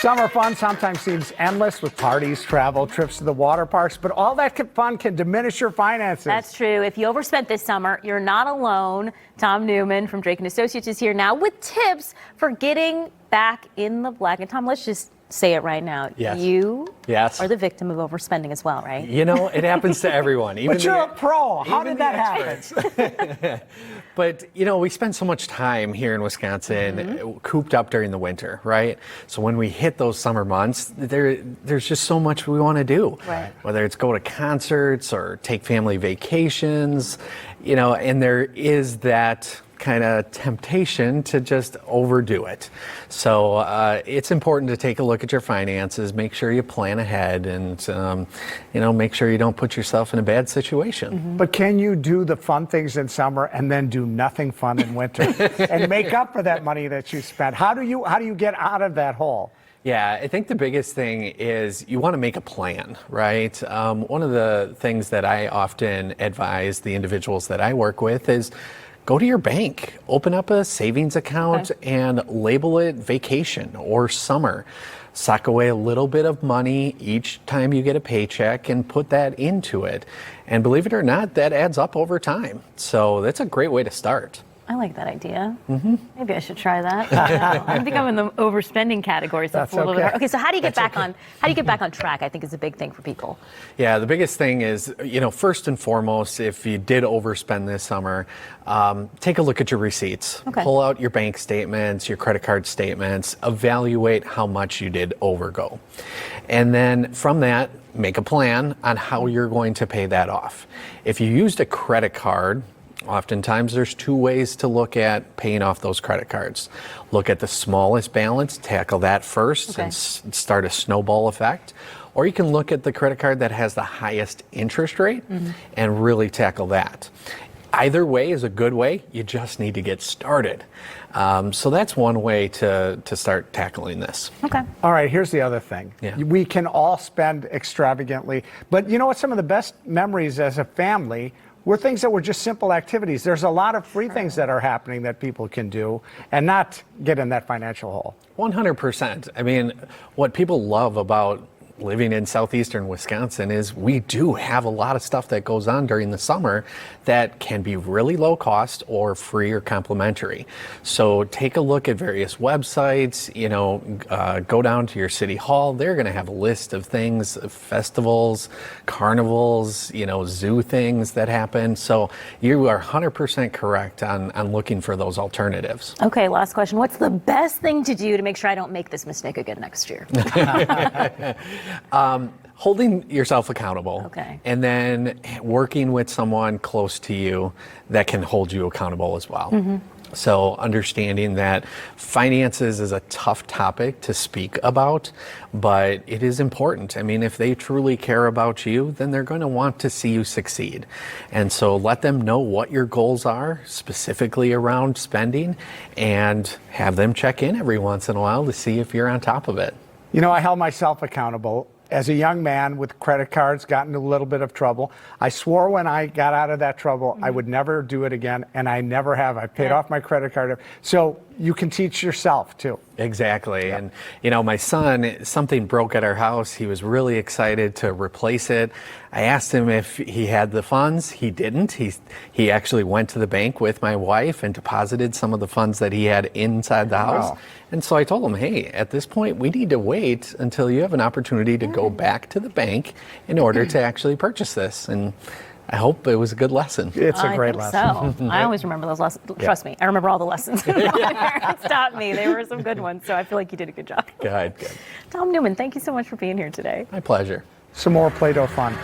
Summer fun sometimes seems endless with parties, travel, trips to the water parks, but all that fun can diminish your finances. That's true. If you overspent this summer, you're not alone. Tom Neumann from Drake & Associates is here now with tips for getting back in the black. And Tom, let's just say it right now. Yes. You Yes. are the victim of overspending as well, right? You know, it happens to everyone. But you're a pro. How did that happen? But, you know, we spend so much time here in Wisconsin cooped up during the winter, right? So when we hit those summer months, there's just so much we want to do. Right. Whether it's go to concerts or take family vacations, you know, and there is that kind of temptation to just overdo it. So it's important to take a look at your finances, make sure you plan ahead, and you know, make sure you don't put yourself in a bad situation. But can you do the fun things in summer and then do nothing fun in winter and make up for that money that you spent? How do you get out of that hole? Yeah, I think the biggest thing is you want to make a plan, right? One of the things that I often advise the individuals that I work with is go to your bank, open up a savings account and label it vacation or summer. Sock away a little bit of money each time you get a paycheck and put that into it. And believe it or not, that adds up over time. So that's a great way to start. I like that idea. Maybe I should try that. I think I'm in the overspending category. So That's it's a little bit okay. hard. Okay, so how do you get back on? How do you get back on track? I think is a big thing for people. Yeah, the biggest thing is, you know, first and foremost, if you did overspend this summer, take a look at your receipts. Okay. Pull out your bank statements, your credit card statements, evaluate how much you did overgo. And then from that, make a plan on how you're going to pay that off. If you used a credit card, oftentimes there's two ways to look at paying off those credit cards. Look at the smallest balance, tackle that first, and start a snowball effect. Or you can look at the credit card that has the highest interest rate and really tackle that. Either way is a good way, you just need to get started. So that's one way to start tackling this. Okay. All right, here's the other thing. Yeah. We can all spend extravagantly, but you know what? Some of the best memories as a family were things that were just simple activities. There's a lot of free things that are happening that people can do and not get in that financial hole. 100%. I mean, what people love about living in southeastern Wisconsin is we do have a lot of stuff that goes on during the summer that can be really low cost or free or complimentary. So take a look at various websites, you know, go down to your city hall. They're going to have a list of things, festivals, carnivals, you know, zoo things that happen. So you are 100% correct on looking for those alternatives. Okay, last question. What's the best thing to do to make sure I don't make this mistake again next year? Holding yourself accountable, and then working with someone close to you that can hold you accountable as well. So understanding that finances is a tough topic to speak about, but it is important. I mean, if they truly care about you, then they're going to want to see you succeed. And so let them know what your goals are, specifically around spending, and have them check in every once in a while to see if you're on top of it. You know, I held myself accountable. As a young man with credit cards, got into a little bit of trouble. I swore when I got out of that trouble, I would never do it again, and I never have. I paid off my credit card. So you can teach yourself, too. Exactly. And, you know, my son, something broke at our house. He was really excited to replace it. I asked him if he had the funds. He didn't. He actually went to the bank with my wife and deposited some of the funds that he had inside the house. Wow. And so I told him, hey, at this point, we need to wait until you have an opportunity to go back to the bank in order to actually purchase this. And I hope it was a good lesson. It's a great I think lesson. So. I always remember those lessons. Trust me, I remember all the lessons my parents taught me. They were some good ones, so I feel like you did a good job. Good. Tom Neumann, thank you so much for being here today. My pleasure. Some more Play-Doh fun.